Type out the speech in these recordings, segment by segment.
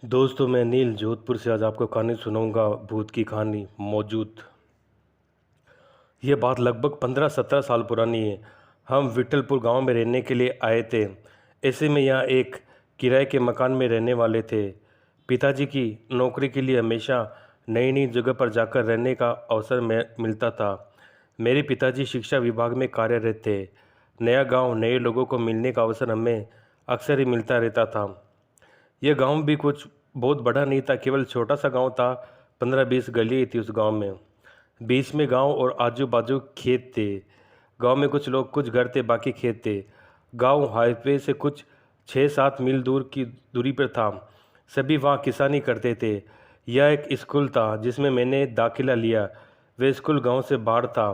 दोस्तों, मैं नील जोधपुर से आज आपको कहानी सुनाऊंगा। भूत की कहानी मौजूद। ये बात लगभग 15-17 साल पुरानी है। हम विठलपुर गांव में रहने के लिए आए थे। ऐसे में यहाँ एक किराए के मकान में रहने वाले थे। पिताजी की नौकरी के लिए हमेशा नई नई जगह पर जाकर रहने का अवसर मिलता था। मेरे पिताजी शिक्षा विभाग में कार्यरत थे। नया गांव, नए लोगों को मिलने का अवसर हमें अक्सर ही मिलता रहता था। यह गांव भी कुछ बहुत बड़ा नहीं था, केवल छोटा सा गांव था। 15-20 गली थी उस गांव में। बीच में गांव और आजू बाजू खेत थे। गांव में कुछ लोग, कुछ घर थे, बाकी खेत थे। गांव हाईवे से कुछ 6-7 मील दूर की दूरी पर था। सभी वहाँ किसानी करते थे। यह एक स्कूल था जिसमें मैंने दाखिला लिया। वह स्कूल गांव से बाहर था,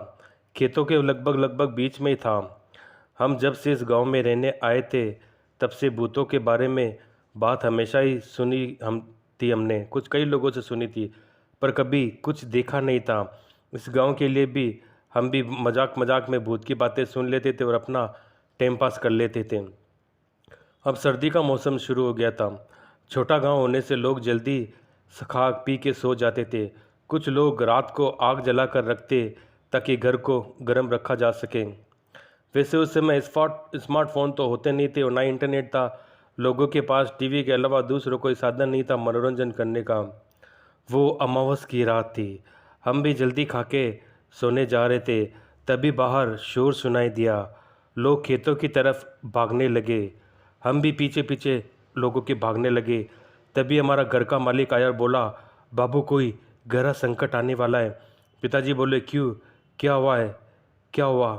खेतों के लगभग लगभग बीच में ही था। हम जब से इस गांव में रहने आए थे तब से भूतों के बारे में बात हमेशा ही हमने कुछ कई लोगों से सुनी थी, पर कभी कुछ देखा नहीं था। इस गांव के लिए भी हम भी मजाक मजाक में भूत की बातें सुन लेते थे और अपना टाइम पास कर लेते थे। अब सर्दी का मौसम शुरू हो गया था। छोटा गांव होने से लोग जल्दी खा पी के सो जाते थे। कुछ लोग रात को आग जलाकर रखते ताकि घर को गर्म रखा जा सके। वैसे उस समय स्मार्टफोन तो होते नहीं थे और ना इंटरनेट था। लोगों के पास टीवी के अलावा दूसरा कोई साधन नहीं था मनोरंजन करने का। वो अमावस की रात थी। हम भी जल्दी खा के सोने जा रहे थे, तभी बाहर शोर सुनाई दिया। लोग खेतों की तरफ भागने लगे। हम भी पीछे पीछे लोगों के भागने लगे। तभी हमारा घर का मालिक आया और बोला, बाबू, कोई गहरा संकट आने वाला है। पिताजी बोले, क्यों, क्या हुआ है, क्या हुआ?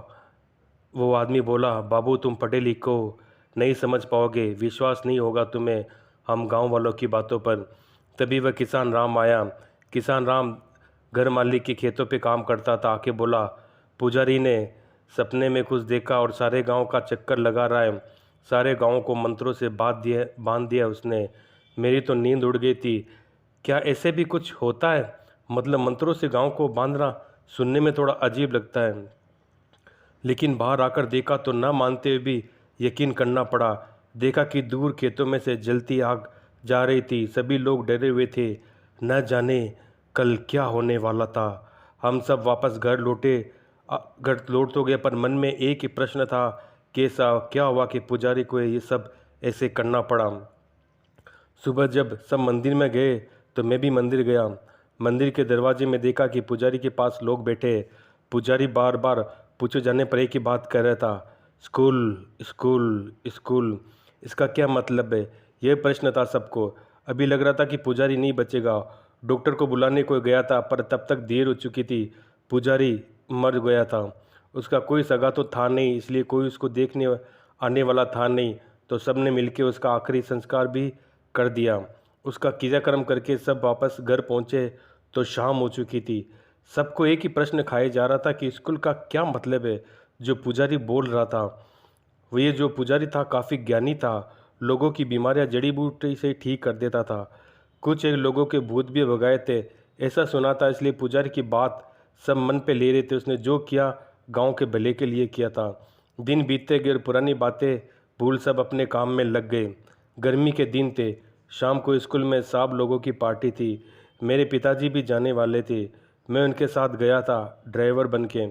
वो आदमी बोला, बाबू, तुम पढ़े लिखो नहीं समझ पाओगे, विश्वास नहीं होगा तुम्हें हम गांव वालों की बातों पर। तभी वह किसान राम आया। किसान राम घर मालिक के खेतों पे काम करता था। आके बोला, पुजारी ने सपने में कुछ देखा और सारे गांव का चक्कर लगा रहा है। सारे गांव को मंत्रों से बांध दिया उसने। मेरी तो नींद उड़ गई थी। क्या ऐसे भी कुछ होता है? मतलब मंत्रों से गांव को बांधना सुनने में थोड़ा अजीब लगता है, लेकिन बाहर आकर देखा तो ना मानते हुए भी यकीन करना पड़ा। देखा कि दूर खेतों में से जलती आग जा रही थी। सभी लोग डरे हुए थे, न जाने कल क्या होने वाला था। हम सब वापस घर लौटे। घर लौट तो गए, पर मन में एक ही प्रश्न था, कैसा क्या हुआ कि पुजारी को ये सब ऐसे करना पड़ा। सुबह जब सब मंदिर में गए तो मैं भी मंदिर गया। मंदिर के दरवाजे में देखा कि पुजारी के पास लोग बैठे। पुजारी बार बार पूछे जाने पर एक ही बात कर रहा था, स्कूल, स्कूल, स्कूल। इसका क्या मतलब है? यह प्रश्न था सबको। अभी लग रहा था कि पुजारी नहीं बचेगा। डॉक्टर को बुलाने को गया था, पर तब तक देर हो चुकी थी। पुजारी मर गया था। उसका कोई सगा तो था नहीं, इसलिए कोई उसको देखने आने वाला था नहीं। तो सब ने मिलकर उसका आखिरी संस्कार भी कर दिया। उसका क्रियाक्रम करके सब वापस घर पहुंचे तो शाम हो चुकी थी। सबको एक ही प्रश्न खाए जा रहा था कि स्कूल का क्या मतलब है जो पुजारी बोल रहा था। वो ये जो पुजारी था काफ़ी ज्ञानी था। लोगों की बीमारियां जड़ी बूटी से ठीक कर देता था। कुछ एक लोगों के भूत भी भगाए थे, ऐसा सुना था। इसलिए पुजारी की बात सब मन पे ले रहे थे। उसने जो किया गांव के भले के लिए किया था। दिन बीतते गए और पुरानी बातें भूल सब अपने काम में लग गए। गर्मी के दिन थे। शाम को स्कूल में सब लोगों की पार्टी थी। मेरे पिताजी भी जाने वाले थे। मैं उनके साथ गया था, ड्राइवर बन के।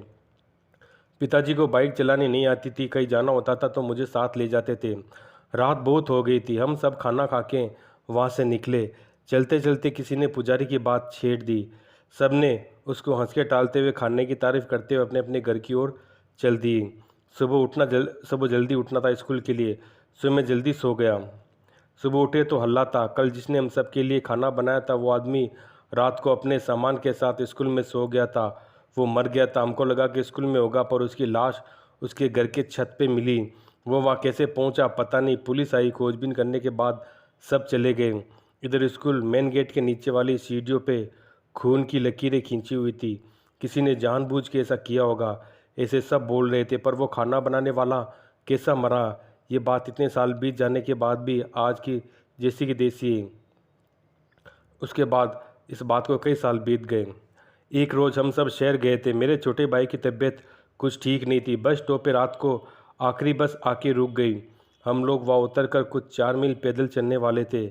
पिताजी को बाइक चलानी नहीं आती थी। कहीं जाना होता था तो मुझे साथ ले जाते थे। रात बहुत हो गई थी। हम सब खाना खा के वहाँ से निकले। चलते चलते किसी ने पुजारी की बात छेड़ दी। सब ने उसको हंस के टालते हुए खाने की तारीफ करते हुए अपने अपने घर की ओर चल दिए। सुबह जल्दी उठना था स्कूल के लिए, सो मैं जल्दी सो गया। सुबह उठे तो हल्ला था। कल जिसने हम सब के लिए खाना बनाया था वो आदमी रात को अपने सामान के साथ स्कूल में सो गया था। वो मर गया था। हमको लगा कि स्कूल में होगा, पर उसकी लाश उसके घर के छत पे मिली। वो वहाँ कैसे पहुँचा पता नहीं। पुलिस आई, खोजबीन करने के बाद सब चले गए। इधर स्कूल मेन गेट के नीचे वाली सीढ़ियों पे खून की लकीरें खींची हुई थी। किसी ने जानबूझ के ऐसा किया होगा, ऐसे सब बोल रहे थे। पर वो खाना बनाने वाला कैसा मरा, ये बात इतने साल बीत जाने के बाद भी आज की जैसी की देसी है। उसके बाद इस बात को कई साल बीत गए। एक रोज़ हम सब शहर गए थे। मेरे छोटे भाई की तबीयत कुछ ठीक नहीं थी। बस स्टॉप पे रात को आखिरी बस आके रुक गई। हम लोग वहाँ उतर कर कुछ 4 मील पैदल चलने वाले थे।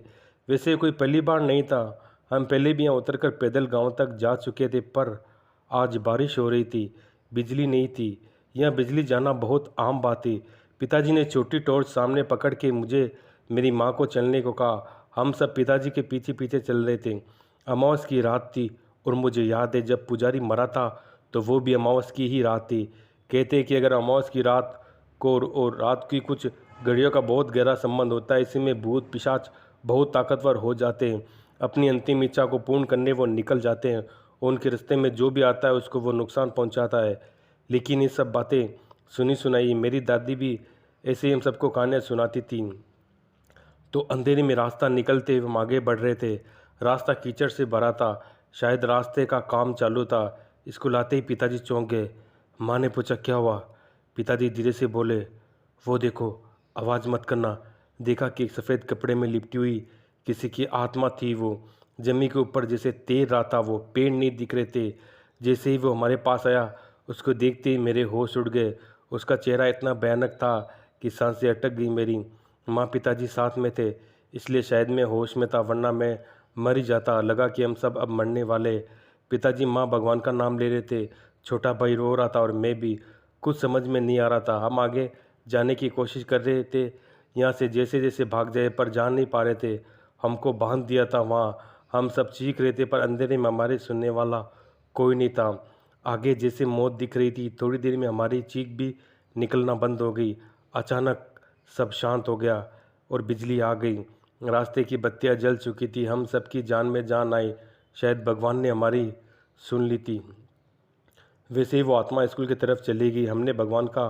वैसे ये कोई पहली बार नहीं था, हम पहले भी यहाँ उतरकर पैदल गांव तक जा चुके थे, पर आज बारिश हो रही थी, बिजली नहीं थी। यहाँ बिजली जाना बहुत आम बात थी। पिताजी ने छोटी टॉर्च सामने पकड़ के मुझे मेरी माँ को चलने को कहा। हम सब पिताजी के पीछे पीछे चल रहे थे। अमावस की रात थी और मुझे याद है जब पुजारी मरा था तो वो भी अमावस की ही रात थी। कहते हैं कि अगर अमावस की रात को और रात की कुछ घड़ियों का बहुत गहरा संबंध होता है। इसी में भूत पिशाच बहुत ताकतवर हो जाते हैं। अपनी अंतिम इच्छा को पूर्ण करने वो निकल जाते हैं और उनके रास्ते में जो भी आता है उसको वो नुकसान पहुंचाता है। लेकिन ये सब बातें सुनी सुनाई मेरी दादी भी ऐसे ही हम सबको कहानियाँ सुनाती थी। तो अंधेरे में रास्ता निकलते हम आगे बढ़ रहे थे। रास्ता कीचड़ से भरा था, शायद रास्ते का काम चालू था। स्कूल आते ही पिताजी चौंक गए। माँ ने पूछा क्या हुआ? पिताजी धीरे से बोले, वो देखो, आवाज़ मत करना। देखा कि एक सफ़ेद कपड़े में लिपटी हुई किसी की आत्मा थी। वो जमीन के ऊपर जैसे तैर रहा था। वो पेड़ नहीं दिख रहे थे। जैसे ही वो हमारे पास आया उसको देखते ही मेरे होश उड़ गए। उसका चेहरा इतना भयानक था कि सांसें अटक गई मेरी। माँ पिताजी साथ में थे इसलिए शायद मैं होश में था, वरना मैं मर ही जाता। लगा कि हम सब अब मरने वाले। पिताजी माँ भगवान का नाम ले रहे थे। छोटा भाई रो रहा था और मैं भी। कुछ समझ में नहीं आ रहा था। हम आगे जाने की कोशिश कर रहे थे, यहाँ से जैसे जैसे भाग जाए, पर जा नहीं पा रहे थे। हमको बांध दिया था वहाँ। हम सब चीख रहे थे पर अंधेरे में हमारे सुनने वाला कोई नहीं था। आगे जैसे मौत दिख रही थी। थोड़ी देर में हमारी चीख भी निकलना बंद हो गई। अचानक सब शांत हो गया और बिजली आ गई। रास्ते की बत्तियां जल चुकी थी। हम सबकी जान में जान आई। शायद भगवान ने हमारी सुन ली थी। वैसे ही वो आत्मा स्कूल की तरफ चली गई। हमने भगवान का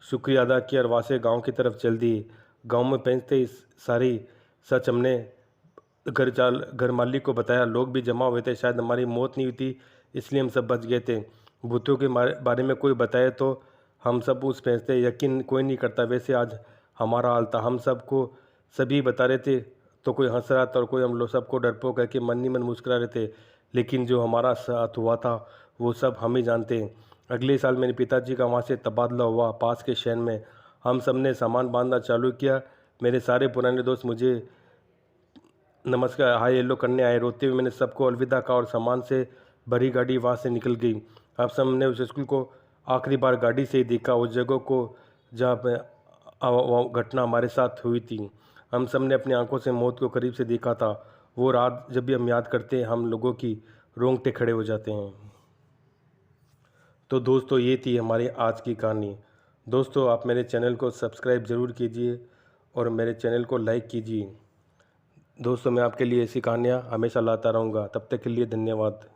शुक्रिया अदा किया और वहाँ से गाँव की तरफ चल दिए। गाँव में पहुँचते ही सारी सच हमने घर मालिक को बताया। लोग भी जमा हुए थे। शायद हमारी मौत नहीं हुई थी इसलिए हम सब बच गए थे। भूतों के बारे में कोई बताए तो हम सब उस फैसले यकीन कोई नहीं करता। वैसे आज हमारा हाल था। हम सबको सभी बता रहे थे तो कोई हंस रहा था और कोई हम लोग सबको डरपोक करके मन ही मन मुस्कुरा रहे थे। लेकिन जो हमारा साथ हुआ था वो सब हम ही जानते हैं। अगले साल मेरे पिताजी का वहाँ से तबादला हुआ पास के शहर में। हम सब ने सामान बांधना चालू किया। मेरे सारे पुराने दोस्त मुझे नमस्कार हाय येलो करने आए। रोते हुए मैंने सबको अलविदा कहा और सामान से भरी गाड़ी वहाँ से निकल गई। अब सबने उस स्कूल को आखिरी बार गाड़ी से ही देखा, उस जगह को जहाँ पे वो घटना हमारे साथ हुई थी। हम सब ने अपनी आंखों से मौत को करीब से देखा था। वो रात जब भी हम याद करते हैं हम लोगों की रोंगटे खड़े हो जाते हैं। तो दोस्तों ये थी हमारी आज की कहानी। दोस्तों आप मेरे चैनल को सब्सक्राइब ज़रूर कीजिए और मेरे चैनल को लाइक कीजिए। दोस्तों मैं आपके लिए ऐसी कहानियाँ हमेशा लाता रहूँगा। तब तक के लिए धन्यवाद।